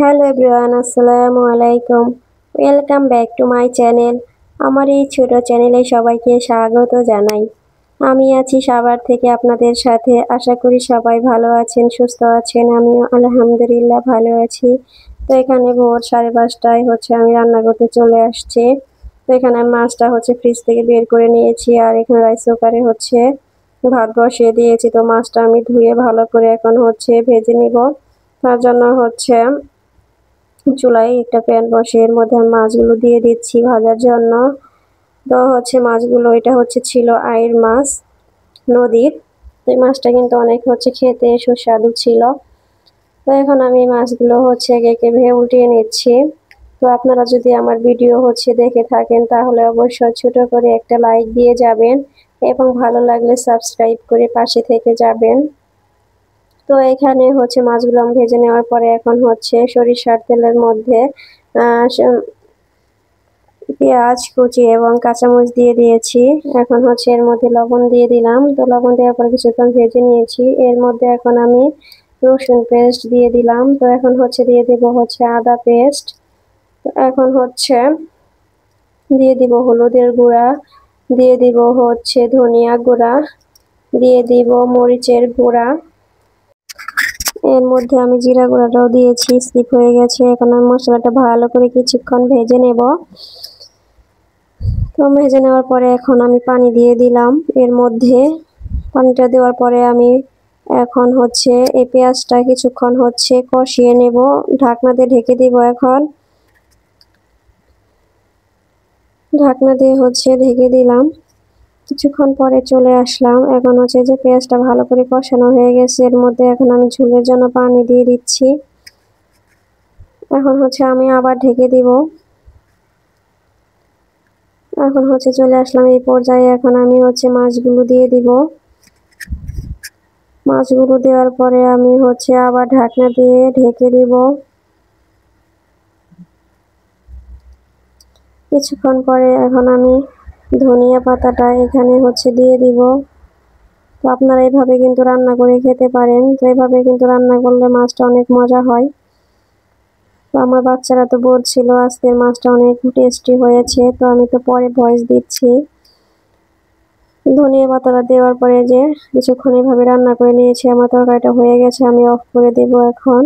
Hello everyone, আসসালামু আলাইকুম। Welcome back to my channel. আমার এই ছোট চ্যানেলে সবাইকে স্বাগত জানাই। আমি আছি সাভার থেকে আপনাদের সাথে। আশা করি সবাই ভালো আছেন, সুস্থ আছেন। আমিও আলহামদুলিল্লাহ ভালো আছি। তো এখানে ভোর 5:30টায় আমি রান্না করতে চলে আসছি। তো এখানে আমি মাছটা ফ্রিজ থেকে বের করে নিয়েছি, আর এখানে রাইস কুকারে ভাত বসিয়ে দিয়েছি। তো মাছটা আমি ধুয়ে ভালো করে এখন ভেজে নিব। তার জন্য চুলায় একটা প্যান বসিয়ে এর মধ্যে আমি মাছগুলো দিয়ে দিচ্ছি ভাজার জন্য। তো মাছগুলো, এটা ছিল আইড় মাছ নদীর। তো এই মাছটা কিন্তু অনেক খেতে সুস্বাদু ছিল। তো এখন আমি মাছগুলো একে একে ভেজে উল্টিয়ে নিচ্ছি। তো আপনারা যদি আমার ভিডিও দেখে থাকেন তাহলে অবশ্যই ছোট করে একটা লাইক দিয়ে যাবেন এবং ভালো লাগলে সাবস্ক্রাইব করে পাশে থেকে যাবেন। তো এখানে মাছগুলো আমি ভেজে নেওয়ার পরে এখন সরিষার তেলের মধ্যে পেঁয়াজ কুচি এবং কাঁচামরিচ দিয়ে দিয়েছি। এখন এর মধ্যে লবণ দিয়ে দিলাম। তো লবণ দেওয়ার পরে কিছুক্ষণ ভেজে নিয়েছি। এর মধ্যে এখন আমি রসুন পেস্ট দিয়ে দিলাম। তো এখন দিয়ে দেব আদা পেস্ট। তো এখন দিয়ে দিব হলুদের গুঁড়া, দিয়ে দিব ধনিয়া গুঁড়া, দিয়ে দিব মরিচের গুঁড়া। এর মধ্যে আমি জিরা গুঁড়াটাও দিয়েছি, স্কিপ হয়ে গেছে। এখন আমি মশলাটা ভালো করে কিছুক্ষণ ভেজে নেব। তো ভেজে নেওয়ার পরে এখন আমি পানি দিয়ে দিলাম এর মধ্যে। পানিটা দেওয়ার পরে আমি এখন এই পেঁয়াজটা কিছুক্ষণ কষিয়ে নেব। ঢাকনা দিয়ে ঢেকে দিব। এখন ঢাকনা দিয়ে ঢেকে দিলাম। কিছুক্ষণ পরে চলে আসলাম। এখন যে পেঁয়াজটা ভালো করে কষানো হয়ে গেছে, এর মধ্যে এখন আমি ঝোলের জন্য পানি দিয়ে দিচ্ছি। এখন আমি আবার ঢেকে দিব। এখন চলে আসলাম এই পর্যায়ে। এখন আমি মাছগুলো দিয়ে দিব। মাছগুলো দেওয়ার পরে আমি আবার ঢাকনা দিয়ে ঢেকে দিব। কিছুক্ষণ পরে এখন আমি ধনিয়া পাতাটা এখানে দিয়ে দিব। তো আপনারা এইভাবে কিন্তু রান্না করে খেতে পারেন। তো এইভাবে কিন্তু রান্না করলে মাছটা অনেক মজা হয়। তো আমার বাচ্চারা তো বলছিল আজকের মাছটা অনেক টেস্টি হয়েছে। তো আমি তো পরে ভয়েস দিচ্ছি। ধনিয়া পাতাটা দেওয়ার পরে কিছুক্ষণ এইভাবে রান্না করে নিয়েছি। আমার তরকারিটা হয়ে গেছে, আমি অফ করে দেব এখন।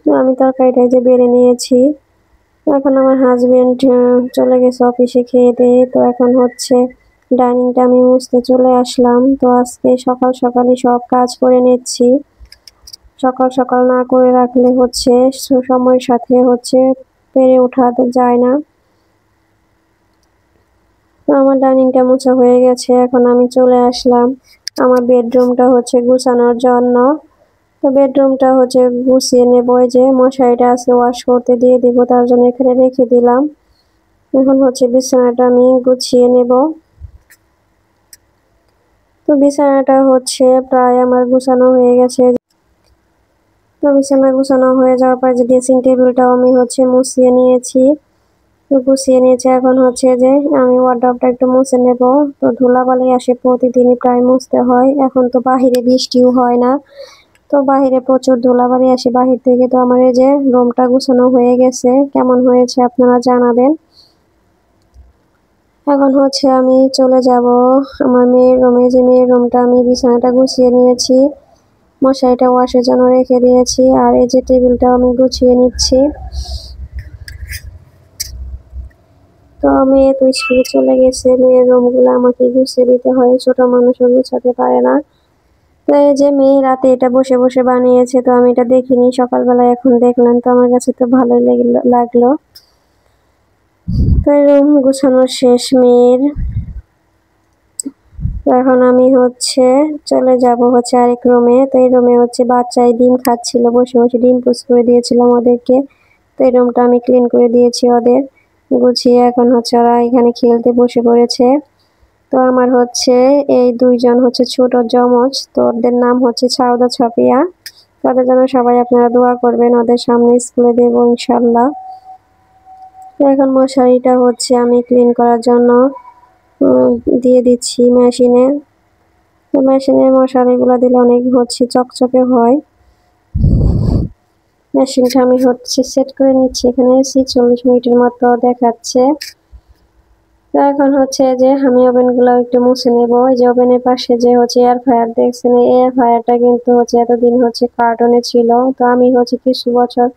তো আমি তরকারিটা বেড়ে নিয়েছি। এখন আমার হাজবেন্ড চলে গেছে অফিসে খেয়ে দিয়ে। তো এখন ডাইনিংটা আমি মুছতে চলে আসলাম। তো আজকে সকাল সকালই সব কাজ করে নিচ্ছি। সকাল সকাল না করে রাখলে সময়ের সাথে পেরে ওঠা যায় না। তো আমার ডাইনিংটা মোছা হয়ে গেছে। এখন আমি চলে আসলাম আমার বেডরুমটা গুছানোর জন্য। তো বেডরুমটা গুছিয়ে নেব। এই যে মশারিটা আছে ওয়াশ করতে দিয়ে দিব, তার জন্য এখানে রেখে দিলাম। এখন বিছানাটা আমি গুছিয়ে নেব। তো বিছানাটা প্রায় আমার গুছানো হয়ে গেছে। তো বিছানা গুছানো হয়ে যাওয়ার পর যে ড্রেসিং টেবিলটাও আমি মুছিয়ে নিয়েছি। তো গুছিয়ে নিয়েছি। এখন যে আমি ওয়ার্ডরোবটা একটু মুছে নেব। তো ধুলাবালি আসে, প্রতিদিনই প্রায় মুছতে হয়। এখন তো বাহিরে বৃষ্টিও হয় না, তো বাহিরে প্রচুর ধুলাবালি আসে বাহির থেকে। তো আমার এই যে রুমটা গুছানো হয়ে গেছে। কেমন হয়েছে আপনারা জানাবেন। এখন আমি চলে যাব আমার মেয়ের রুমে। যে মেয়ের রুমটা আমি বিছানাটা গুছিয়ে নিয়েছি, মশারিটা ওয়াশের জন্য রেখে দিয়েছি, আর এই যে টেবিলটাও আমি গুছিয়ে নিচ্ছি। তো মেয়ে তো স্কুলে চলে গেছে, মেয়ের রুমগুলো আমাকে গুছিয়ে দিতে হয়, ছোট মানুষও গুছাতে পারে না। তো এই যে মেয়ে রাতে এটা বসে বসে বানিয়েছে, তো আমি এটা দেখিনি সকালবেলা, এখন দেখলাম। তো আমার কাছে তো ভালোই লাগলো। তো এই রুম গুছানো শেষ মেয়ের। তো এখন আমি চলে যাব আরেক রুমে। তো এই রুমে বাচ্চাই ডিম খাচ্ছিল, বসে বসে ডিম পুষ করে দিয়েছিলাম ওদেরকে। তো এই রুমটা আমি ক্লিন করে দিয়েছি ওদের গুছিয়ে। এখন ওরা এখানে খেলতে বসে পড়েছে। তো আমার এই দুইজন ছোট জমজ। তো ওদের নাম ছাউদা ছাপিয়া। তাদের জন্য সবাই আপনারা দোয়া করবেন, ওদের সামনে স্কুলে দেবো ইনশাল্লাহ। তো এখন মশারিটা আমি ক্লিন করার জন্য দিয়ে দিচ্ছি মেশিনে। তো মেশিনের মশারিগুলো দিলে অনেক চকচকে হয়। মেশিনটা আমি হচ্ছে সেট করে নিচ্ছি। এখানে 46 মিনিটের মতো দেখাচ্ছে। তো এখন হচ্ছে যে আমি ওভেনগুলো একটু মুছে নেব। এই যে ওভেনের পাশে যে হচ্ছে এয়ার ফ্রায়ার দেখছেন, এই এয়ার ফ্রায়ারটা কিন্তু হচ্ছে এতদিন হচ্ছে কার্টনে ছিল। তো আমি হচ্ছে কিছু বছর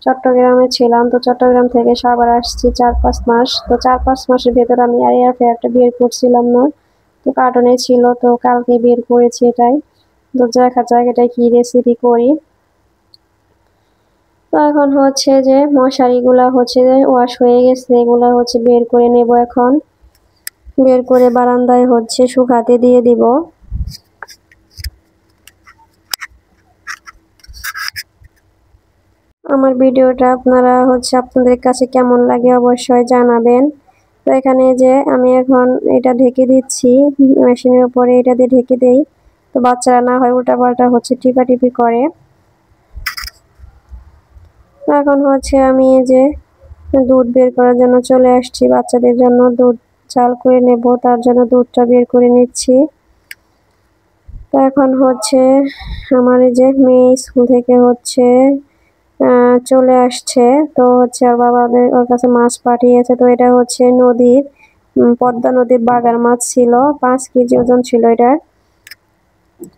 চট্টগ্রামে ছিলাম, তো চট্টগ্রাম থেকে আবার আসছি 4-5 মাস। তো 4-5 মাসের ভেতর আমি আর এয়ার ফ্রায়ারটা বের করছিলাম না, তো কার্টনে ছিল। তো কালকে বের করেছি এটাই। তো দেখা যাক এটাই কি রেসিপি করি। তো এখন হচ্ছে যে মশারিগুলা হচ্ছে যে ওয়াশ হয়ে গেছে, এগুলা হচ্ছে বের করে নেব এখন। বের করে বারান্দায় হচ্ছে শুকাতে দিয়ে দিব। আমার ভিডিওটা আপনাদের কাছে কেমন লাগে অবশ্যই জানাবেন। তো এখানে যে আমি এখন এটা ঢেকে দিচ্ছি, মেশিনের উপরে এটা দিয়ে ঢেকে দেই। তো বাচ্চারা না হয় উল্টাপাল্টা হচ্ছে টিপাটিপি করে। তো এখন হচ্ছে আমি এই যে দুধ বের করার জন্য চলে আসছি। বাচ্চাদের জন্য দুধ চাল করে নেব, তার জন্য দুধটা বের করে নিচ্ছি। তো এখন হচ্ছে আমার এই যে মেয়ে স্কুল থেকে হচ্ছে চলে আসছে। তো হচ্ছে ওর বাবা ওর কাছে মাছ পাঠিয়েছে। তো এটা হচ্ছে নদীর পদ্মা নদীর বাগার মাছ ছিল, 5 কেজি ওজন ছিল এটার।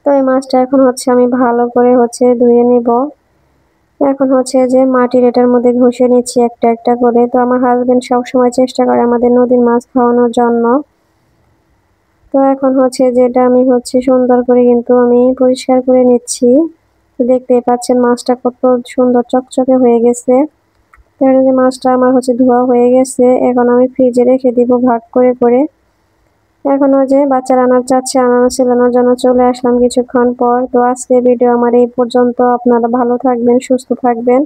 তো এই মাছটা এখন হচ্ছে আমি ভালো করে হচ্ছে ধুয়ে নিব। এখন হচ্ছে যে মাটির এটার মধ্যে ঘষে নিচ্ছি একটা একটা করে। তো আমার হাজবেন্ড সবসময় চেষ্টা করে আমাদের নদীর মাছ খাওয়ানোর জন্য। তো এখন হচ্ছে যেটা আমি হচ্ছে সুন্দর করে কিন্তু আমি পরিষ্কার করে নিচ্ছি। দেখতেই পাচ্ছেন মাছটা কত সুন্দর চকচকে হয়ে গেছে। তাহলে যে মাছটা আমার হচ্ছে ধোয়া হয়ে গেছে, এখন আমি ফ্রিজে রেখে দিব ভাগ করে করে। এখন যে বাচ্চারা আনার চাচ্ছে, আনারস ছেলানোর জন্য চলে আসলাম কিছুক্ষণ পর। তো আজকে ভিডিও আমার এই পর্যন্ত। আপনারা ভালো থাকবেন, সুস্থ থাকবেন।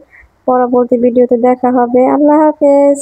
পরবর্তী ভিডিওতে দেখা হবে। আল্লাহ হাফেজ।